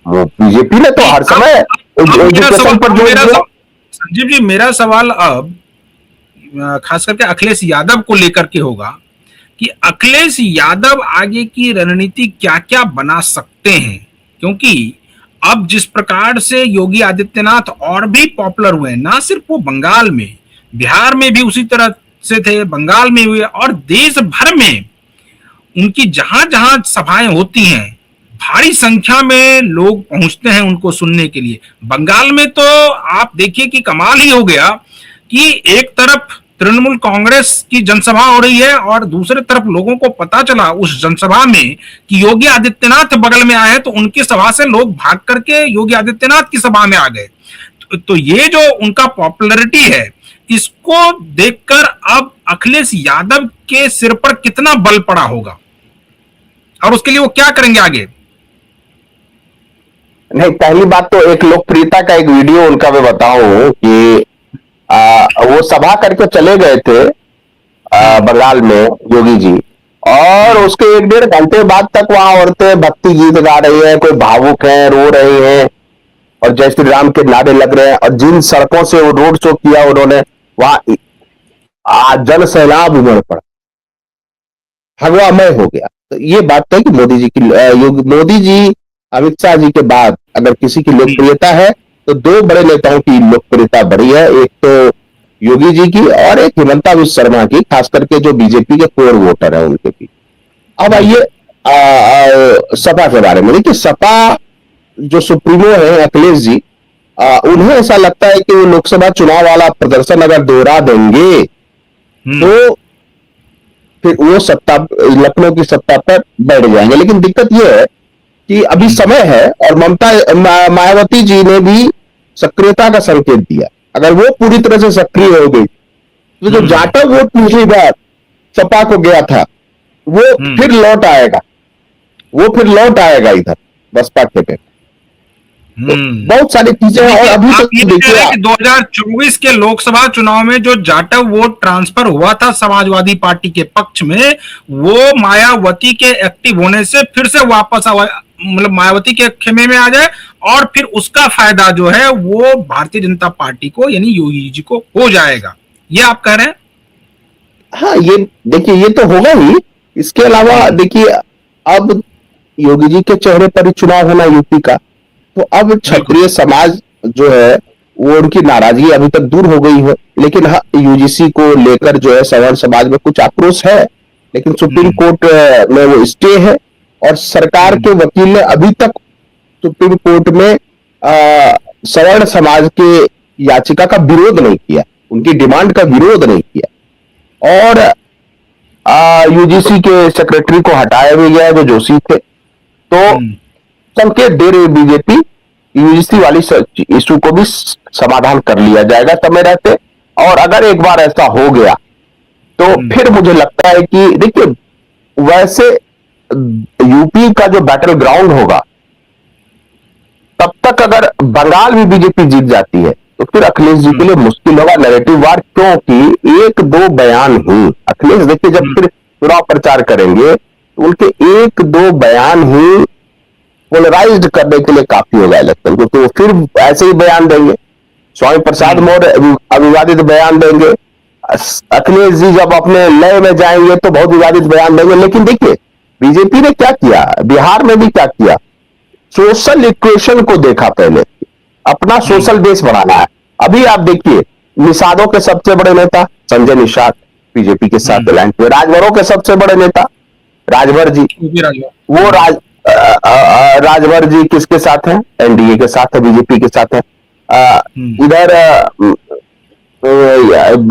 BJP ने तो हर समय अब मेरा एजुकेशन पर जोर दिया। संजीव जी, मेरा सवाल अब खास करके अखिलेश यादव को लेकर के होगा कि अखिलेश यादव आगे की रणनीति क्या क्या बना सकते हैं, क्योंकि अब जिस प्रकार से योगी आदित्यनाथ और भी पॉपुलर हुए, ना सिर्फ वो बंगाल में, बिहार में भी उसी तरह से थे, बंगाल में हुए, और देश भर में उनकी जहां जहां सभाएं होती हैं भारी संख्या में लोग पहुंचते हैं उनको सुनने के लिए। बंगाल में तो आप देखिए कि कमाल ही हो गया कि एक तरफ तृणमूल कांग्रेस की जनसभा हो रही है और दूसरे तरफ लोगों को पता चला उस जनसभा में कि योगी आदित्यनाथ बगल में आए हैं, तो उनकी सभा से लोग भाग करके योगी आदित्यनाथ की सभा में आ गए। तो ये जो उनका पॉपुलैरिटी है, इसको देखकर अब अखिलेश यादव के सिर पर कितना बल पड़ा होगा और उसके लिए वो क्या करेंगे आगे? नहीं, पहली बात तो एक लोकप्रियता का एक वीडियो उनका मैं बताऊं कि वो सभा करके चले गए थे बंगाल में योगी जी, और उसके 1-1.5 घंटे बाद तक वहां औरतें भक्ति गीत गा रही हैं, कोई भावुक है, रो रही हैं और जय श्री राम के नारे लग रहे हैं। और जिन सड़कों से वो रोड शो किया उन्होंने, वहां जन सैलाब उमड़ पड़ा, हवामय हो गया। तो ये बात है कि मोदी जी की मोदी जी अमित शाह जी के बाद अगर किसी की लोकप्रियता है तो दो बड़े नेताओं की लोकप्रियता बढ़ी है, एक तो योगी जी की और एक हिमंता बिस्वा शर्मा की, खास करके जो बीजेपी के कोर वोटर है उनके भी। अब आइए सपा के बारे में। देखिए, सपा जो सुप्रीमो है अखिलेश जी, उन्हें ऐसा लगता है कि वो लोकसभा चुनाव वाला प्रदर्शन अगर दोहरा देंगे तो फिर वो सत्ता, लखनऊ की सत्ता पर बैठ जाएंगे। लेकिन दिक्कत यह है कि अभी समय है और मायावती जी ने भी सक्रियता का संकेत दिया। अगर वो पूरी तरह से सक्रिय हो गई तो जो जाटव वोट पिछली बार सपा को गया था वो फिर लौट आएगा, इधर बसपा के पे। तो बहुत सारी चीजें हैं। और अभी आप ये तो कह रहे देखिए हैं कि 2024 के लोकसभा चुनाव में जो जाटव वोट ट्रांसफर हुआ था समाजवादी पार्टी के पक्ष में, वो मायावती के एक्टिव होने से फिर से वापस मतलब मायावती के खेमे में आ जाए और फिर उसका फायदा जो है वो भारतीय जनता पार्टी को यानी योगी जी को हो जाएगा, ये आप कह रहे हैं? हाँ, ये देखिए, ये तो होगा ही। इसके अलावा देखिए, अब योगी जी के चेहरे पर ही चुनाव होना यूपी का, तो अब क्षत्रिय समाज जो है वो उनकी नाराजगी अभी तक दूर हो गई है। लेकिन हाँ, यूजीसी को लेकर जो है सवर्ण समाज में कुछ आक्रोश है, लेकिन सुप्रीम कोर्ट में वो स्टे है और सरकार के वकील ने अभी तक सुप्रीम कोर्ट में सवर्ण समाज के याचिका का विरोध नहीं किया, उनकी डिमांड का विरोध नहीं किया। और यूजीसी के सेक्रेटरी को हटाया भी गया जो जोशी थे। तो संकेत दे रही बीजेपी, यूजीसी वाली इशू को भी समाधान कर लिया जाएगा समय रहते। और अगर एक बार ऐसा हो गया तो फिर मुझे लगता है कि देखिए, वैसे यूपी का जो बैटल ग्राउंड होगा, तब तक अगर बंगाल भी बीजेपी जीत जाती है तो फिर अखिलेश जी के लिए मुश्किल होगा नैरेटिव वार, क्योंकि 1-2 बयान ही अखिलेश देखिए जब फिर चुनाव प्रचार करेंगे तो उनके 1-2 बयान ही पोलराइज्ड करने के लिए काफी होगा इलेक्शन को। तो फिर ऐसे ही बयान देंगे, स्वामी प्रसाद मौर्य अविवादित बयान देंगे, अखिलेश जी जब अपने लय में जाएंगे तो बहुत विवादित बयान देंगे। लेकिन देखिए, बीजेपी ने क्या किया, बिहार में भी क्या किया, सोशल इक्वेशन को देखा, पहले अपना सोशल बेस बढ़ाना है। अभी आप देखिए, निषादों के सबसे बड़े नेता संजय निषाद बीजेपी के साथ अलायंस में, राजभरों के सबसे बड़े नेता राजभर जी, वो राजभर जी किसके साथ हैं, एनडीए के साथ है, बीजेपी के साथ है। इधर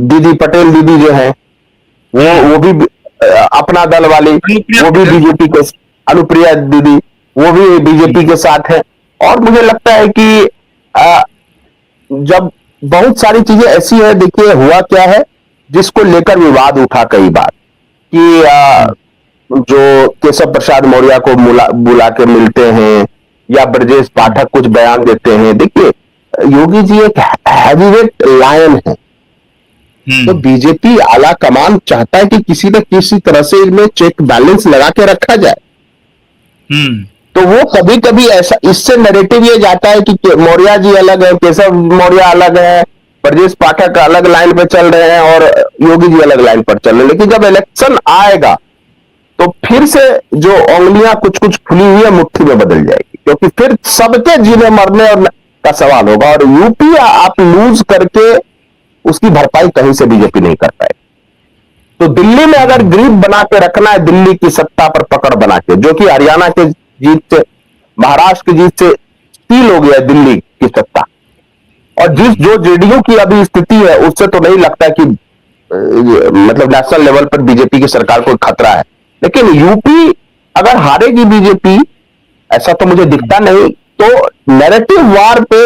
दीदी पटेल दीदी जो है वो भी अपना दल वाली, वो भी बीजेपी के, अनुप्रिया दीदी वो भी बीजेपी के साथ है। और मुझे लगता है कि जब बहुत सारी चीजें ऐसी है, देखिए हुआ क्या है जिसको लेकर विवाद उठा कई बार कि जो केशव प्रसाद मौर्य को बुला के मिलते हैं या ब्रजेश पाठक कुछ बयान देते हैं। देखिए, योगी जी एक हैवीवेट लायन है, तो बीजेपी आला कमान चाहता है कि किसी न किसी तरह से इनमें चेक बैलेंस लगा के रखा जाए। तो वो कभी कभी ऐसा, इससे नैरेटिव ये जाता है कि मौर्य जी अलग है, केशव मौर्य अलग है, ब्रजेश पाठक अलग लाइन पे चल रहे हैं और योगी जी अलग लाइन पर चल रहे हैं। लेकिन जब इलेक्शन आएगा तो फिर से जो उंगलियां कुछ कुछ खुली हुई है मुट्ठी में बदल जाएगी, क्योंकि फिर सबके जीने मरने और का सवाल होगा। और यूपी आप लूज करके उसकी भरपाई कहीं से बीजेपी नहीं कर पाएगी। तो दिल्ली में अगर ग्रिप बना के रखना है, दिल्ली की सत्ता पर पकड़ बना के, जो कि हरियाणा के जीत से, महाराष्ट्र की जीत से स्टील हो गया है दिल्ली की सत्ता, और जो जेडीयू की अभी स्थिति है उससे तो नहीं लगता कि मतलब नेशनल लेवल पर बीजेपी की सरकार को खतरा है। लेकिन यूपी अगर हारेगी बीजेपी, ऐसा तो मुझे दिखता नहीं, तो नैरेटिव वार पे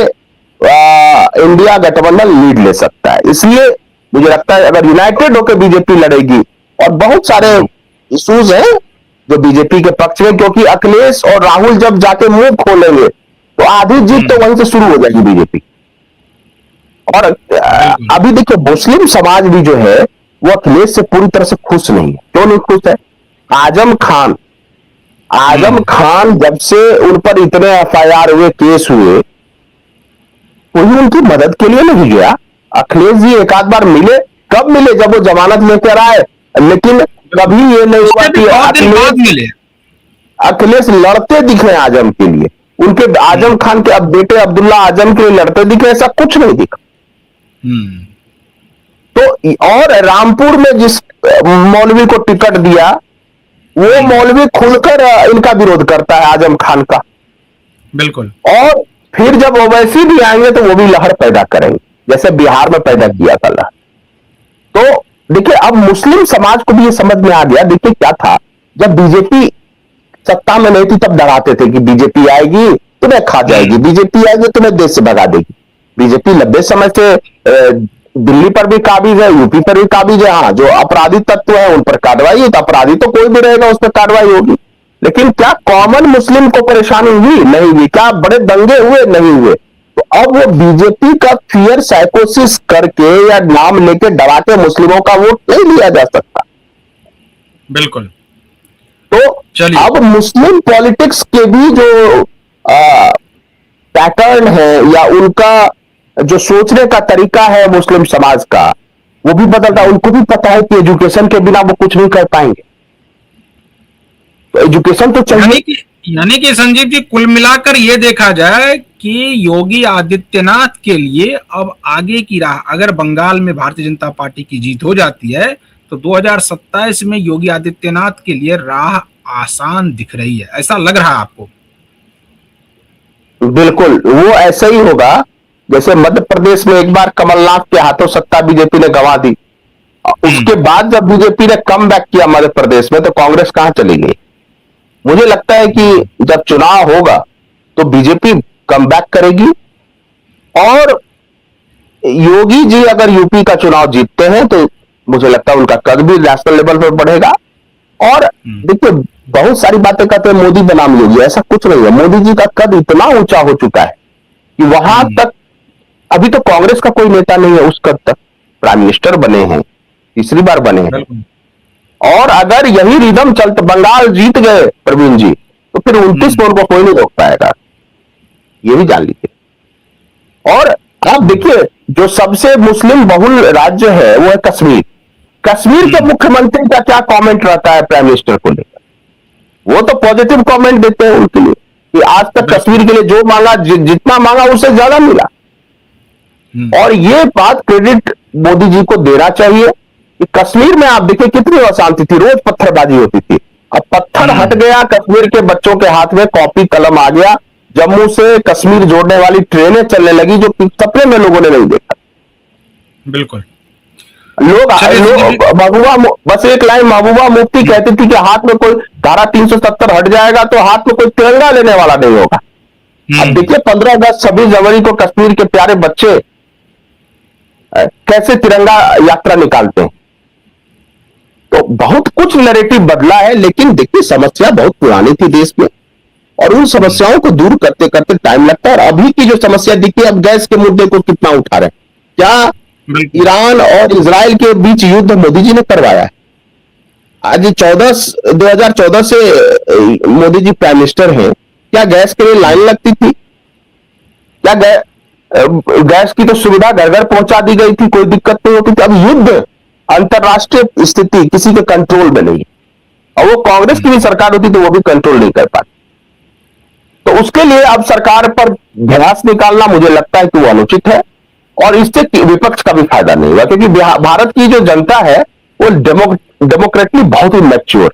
इंडिया गठबंधन लीड ले सकता है। इसलिए मुझे लगता है अगर यूनाइटेड होकर बीजेपी लड़ेगी, और बहुत सारे इश्यूज हैं जो बीजेपी के पक्ष में, क्योंकि अखिलेश और राहुल जब जाके मुंह खोलेंगे तो आधी जीत तो वहीं से शुरू हो जाएगी बीजेपी। और अभी देखिए मुस्लिम समाज भी जो है वो अखिलेश से पूरी तरह से खुश नहीं है। क्यों नहीं खुश है? आजम खान जब से उन पर इतने एफआईआर हुए, केस हुए, कोई उनकी मदद के लिए नहीं गया। अखिलेश जी एक आध बार मिले, कब मिले? जब वो जमानत लेकर आए। लेकिन कभी ये नहीं हुआ कि अखिलेश लड़ते दिखे आजम के लिए, उनके आजम खान के अब बेटे अब्दुल्ला आजम के लिए लड़ते दिखे, ऐसा कुछ नहीं दिखा। तो और रामपुर में जिस मौलवी को टिकट दिया, वो मौलवी खुलकर इनका विरोध करता है, आजम खान का। बिल्कुल। और फिर जब ओवैसी भी आएंगे तो वो भी लहर पैदा करेंगे, जैसे बिहार में पैदा किया था लहर। तो देखिए अब मुस्लिम समाज को भी ये समझ में आ गया। देखिए क्या था, जब बीजेपी सत्ता में नहीं थी तब डराते थे कि बीजेपी आएगी तुम्हें खा जाएगी, बीजेपी आएगी तुम्हें देश से भगा देगी। बीजेपी लंबे समय से दिल्ली पर भी काबिज है, यूपी पर भी काबिज है। हाँ, जो अपराधी तत्व है उन पर कार्रवाई है, तो अपराधी तो कोई भी रहेगा उस पर कार्रवाई होगी। लेकिन क्या कॉमन मुस्लिम को परेशानी हुई? नहीं हुई। क्या बड़े दंगे हुए? नहीं हुए। तो अब वो बीजेपी का फियर साइकोसिस करके या नाम लेके डरा के मुस्लिमों का वोट नहीं लिया जा सकता। बिल्कुल। तो अब मुस्लिम पॉलिटिक्स के भी जो पैटर्न है या उनका जो सोचने का तरीका है मुस्लिम समाज का, वो भी बदलता है। उनको भी पता है कि एजुकेशन के बिना वो कुछ नहीं कर पाएंगे, तो एजुकेशन तो चाहिए। यानी कि संजीव जी, कुल मिलाकर ये देखा जाए कि योगी आदित्यनाथ के लिए अब आगे की राह, अगर बंगाल में भारतीय जनता पार्टी की जीत हो जाती है तो 2027 में योगी आदित्यनाथ के लिए राह आसान दिख रही है, ऐसा लग रहा है आपको? बिल्कुल, वो ऐसा ही होगा जैसे मध्य प्रदेश में एक बार कमलनाथ के हाथों सत्ता बीजेपी ने गंवा दी। उसके बाद जब बीजेपी ने कम बैक किया मध्य प्रदेश में, तो कांग्रेस कहां चली गई? मुझे लगता है कि जब चुनाव होगा तो बीजेपी कम बैक करेगी, और योगी जी अगर यूपी का चुनाव जीतते हैं तो मुझे लगता है उनका कद भी नेशनल लेवल पर बढ़ेगा। और देखिए बहुत सारी बातें कहते हैं मोदी बनाम योगी, ऐसा कुछ नहीं है। मोदी जी का कद इतना ऊंचा हो चुका है कि वहां तक अभी तो कांग्रेस का कोई नेता नहीं है उस कद तक। प्राइम मिनिस्टर बने हैं, तीसरी बार बने हैं। और अगर यही रिदम चलते, बंगाल जीत गए प्रवीण जी, तो फिर 29 में उनको कोई नहीं रोक पाएगा, ये भी जान लीजिए। और आप देखिए जो सबसे मुस्लिम बहुल राज्य है वो है कश्मीर। कश्मीर के मुख्यमंत्री का क्या कमेंट रहता है प्राइम मिनिस्टर को लेकर? वो तो पॉजिटिव कमेंट देते हैं उनके लिए कि आज तक कश्मीर के लिए जो मांगा, जितना मांगा उससे ज्यादा मिला। और ये बात क्रेडिट मोदी जी को देना चाहिए कि कश्मीर में आप देखिए कितनी अशांति थी, रोज पत्थरबाजी होती थी। अब पत्थर हट गया, कश्मीर के बच्चों के हाथ में कॉपी कलम आ गया, जम्मू से कश्मीर जोड़ने वाली ट्रेनें चलने लगी, जो सपने में लोगों ने नहीं देखा। बिल्कुल। लोग महबूबा, बस एक लाइन, महबूबा मुफ्ती कहती थी कि हाथ में कोई धारा 370 हट जाएगा तो हाथ में कोई तिरंगा लेने वाला नहीं होगा। अब देखिए 15 अगस्त 26 जनवरी को कश्मीर के प्यारे बच्चे कैसे तिरंगा यात्रा निकालते हैं। तो बहुत कुछ नैरेटिव बदला है, लेकिन देखिए समस्या बहुत पुरानी थी देश में, और उन समस्याओं को दूर करते करते टाइम लगता है। और अभी की जो समस्या देखिए, अब गैस के मुद्दे को कितना उठा रहे हैं। क्या ईरान और इजराइल के बीच युद्ध मोदी जी ने करवाया है? आज 2014 से मोदी जी प्राइम मिनिस्टर हैं, क्या गैस के लिए लाइन लगती थी? क्या गैस की तो सुविधा घर घर पहुंचा दी गई थी, कोई दिक्कत नहीं होती थी। अब युद्ध, अंतरराष्ट्रीय स्थिति किसी के कंट्रोल में नहीं, और वो कांग्रेस की भी सरकार होती तो वो भी कंट्रोल नहीं कर पाती। तो उसके लिए अब सरकार पर भ्यास निकालना मुझे लगता है कि वो अनुचित है, और इससे विपक्ष का भी फायदा नहीं हुआ, क्योंकि भारत की जो जनता है वो डेमोक्रेटली बहुत ही मैच्योर,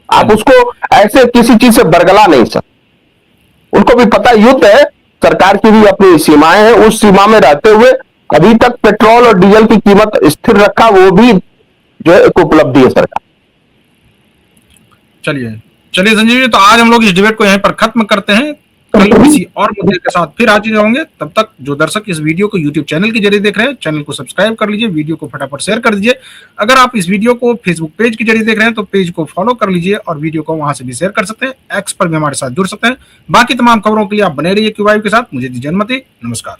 आप उसको ऐसे किसी चीज से बरगला नहीं सकते। उनको भी पता युद्ध है, सरकार की भी अपनी सीमाएं हैं, उस सीमा में रहते हुए अभी तक पेट्रोल और डीजल की कीमत स्थिर रखा, वो भी जो है एक उपलब्धि है सरकार। चलिए चलिए संजीव जी, तो आज हम लोग इस डिबेट को यहीं पर खत्म करते हैं। कल किसी और मुद्दे के साथ फिर हाजिर होंगे। तब तक जो दर्शक इस वीडियो को यूट्यूब चैनल के जरिए देख रहे हैं, चैनल को सब्सक्राइब कर लीजिए, वीडियो को फटाफट शेयर कर दीजिए। अगर आप इस वीडियो को फेसबुक पेज के जरिए देख रहे हैं तो पेज को फॉलो कर लीजिए और वीडियो को वहां से भी शेयर कर सकते हैं। एक्स पर भी हमारे साथ जुड़ सकते हैं। बाकी तमाम खबरों के लिए आप बने रहिए क्यू वाइब के साथ। मुझे दीजिए अनुमति, नमस्कार।